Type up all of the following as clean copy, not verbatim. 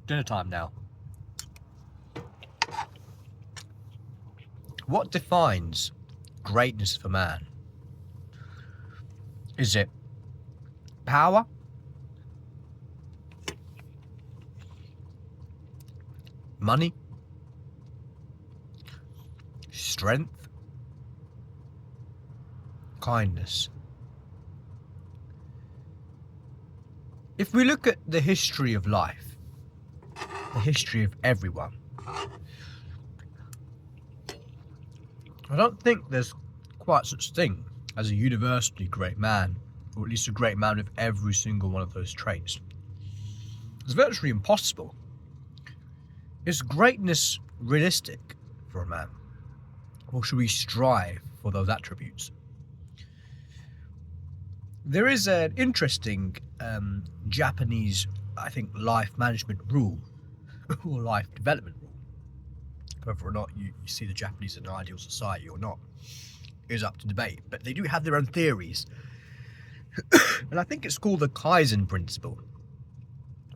Dinner time now. What defines greatness for man? Is it power? Money? Strength? Kindness? If we look at the history of life, the history of everyone, I don't think there's quite such thing as a universally great man, or at least a great man with every single one of those traits. It's virtually impossible. Is greatness realistic for a man? Or should we strive for those attributes? There is an interesting Japanese, I think, life management rule, or life development rule. Whether or not you see the Japanese as an ideal society or not is up to debate. But they do have their own theories. And I think it's called the Kaizen principle,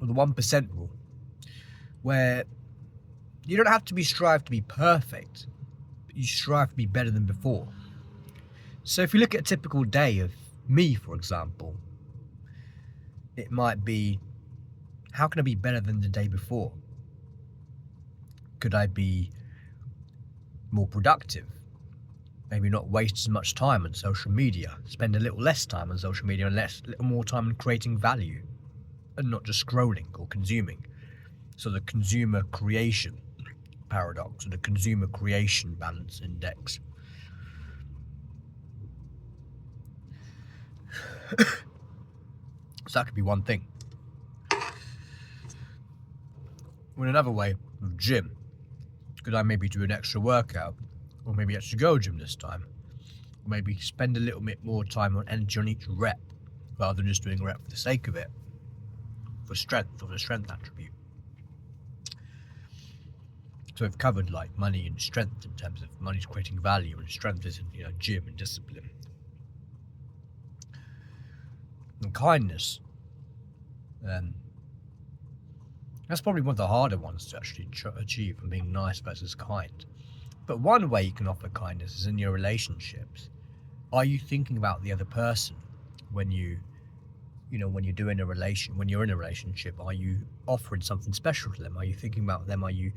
or the 1% rule, where you don't have to strive to be perfect, but you strive to be better than before. So if you look at a typical day of me, for example, it might be, how can I be better than the day before? Could I be more productive? Maybe not waste as much time on social media, spend a little less time on social media and a little more time on creating value and not just scrolling or consuming. So the consumer creation paradox, or the consumer creation balance index. So that could be one thing. In another way, with gym, could I maybe do an extra workout, or maybe actually go gym this time, or maybe spend a little bit more time on energy on each rep, rather than just doing a rep for the sake of it, for strength, or the strength attribute. So we've covered like money and strength in terms of money's creating value and strength is in, gym and discipline. And kindness, that's probably one of the harder ones to actually achieve, from being nice versus kind. But one way you can offer kindness is in your relationships. Are you thinking about the other person when you're in a relationship? Are you offering something special to them? Are you thinking about them? Are you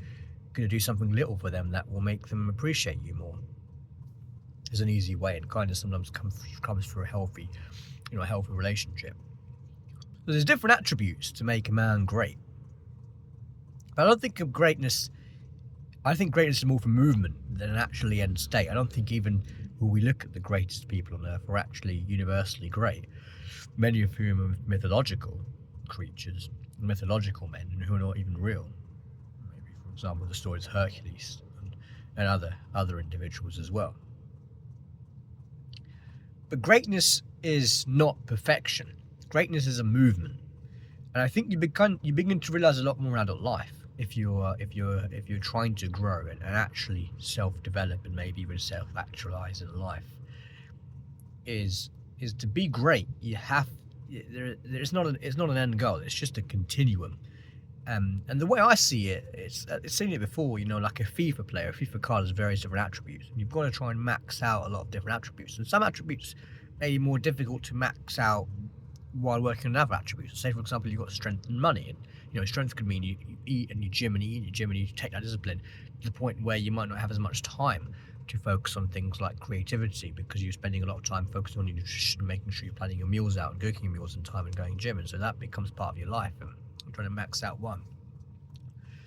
going to do something little for them that will make them appreciate you more? There's an easy way, and kindness sometimes comes through a healthy relationship. So there's different attributes to make a man great. But I don't think of greatness. I think greatness is more for movement than an actually end state. I don't think even when we look at the greatest people on earth are actually universally great. Many of whom are mythological creatures, mythological men, and who are not even real. Maybe, for example, the stories of Hercules and other individuals as well. But greatness is not perfection. Greatness is a movement, and I think you begin to realize a lot more in adult life if you're trying to grow and actually self-develop and maybe even self-actualize in life. Is to be great. You have it's not an end goal. It's just a continuum. And the way I see it, it's seen it before. Like a FIFA player, a FIFA card has various different attributes, and you've got to try and max out a lot of different attributes. And some attributes may be more difficult to max out while working on other attributes. Say, for example, you've got strength and money, and strength could mean you eat and you gym and you eat and you gym and you take that discipline to the point where you might not have as much time to focus on things like creativity, because you're spending a lot of time focusing on your nutrition, making sure you're planning your meals out and cooking your meals in time and going gym, and so that becomes part of your life, and you're trying to max out one.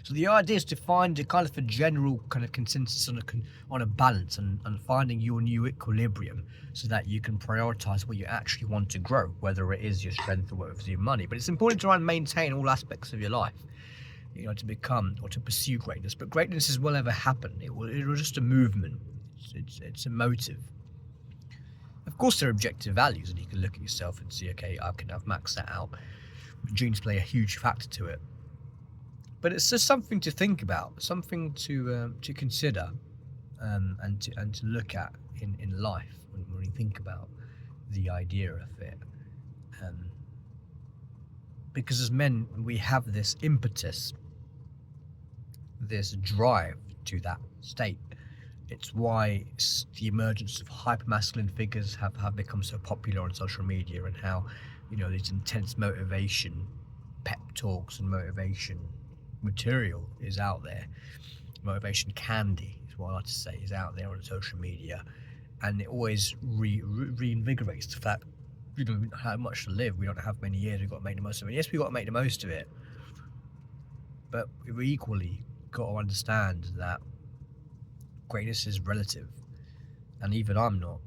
So the idea is to find a kind of a general kind of consensus on a balance and finding your new equilibrium, so that you can prioritize what you actually want to grow, whether it is your strength or whether it's your money. But it's important to try and maintain all aspects of your life, to become or to pursue greatness. But greatness will never happen. It will just a movement. It's a motive. Of course, there are objective values, and you can look at yourself and see, okay, I've maxed that out. Genes play a huge factor to it. But it's just something to think about, something to consider, and to look at in life when you think about the idea of it. Because as men, we have this impetus this drive to that state. It's why the emergence of hypermasculine figures have become so popular on social media, and how, you know, these intense motivation pep talks and motivation material is out there. Motivation candy is what I like to say, is out there on social media, and it always reinvigorates the fact, you know, we don't have much to live, we don't have many years, we've got to make the most of it. Yes, we've got to make the most of it, but we equally got to understand that greatness is relative, and even I'm not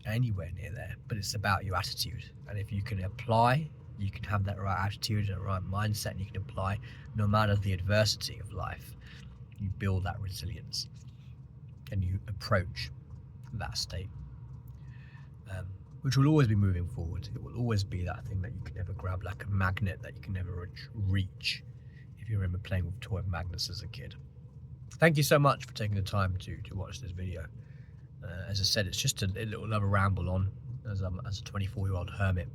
anywhere near there, but it's about your attitude. And if you can apply, you can have that right attitude and right mindset, and you can apply no matter the adversity of life, you build that resilience and you approach that state, which will always be moving forward. It will always be that thing that you can never grab, like a magnet that you can never reach, if you remember playing with toy magnets as a kid. Thank you so much for taking the time to watch this video. As I said, it's just a little another ramble on as a 24-year-old hermit.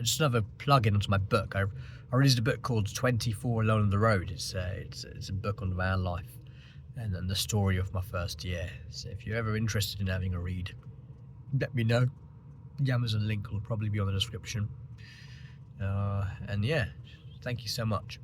Just another plug-in onto my book. I released a book called 24 Alone on the Road. It's a book on van life and the story of my first year. So if you're ever interested in having a read, let me know. The Amazon link will probably be on the description. And yeah, thank you so much.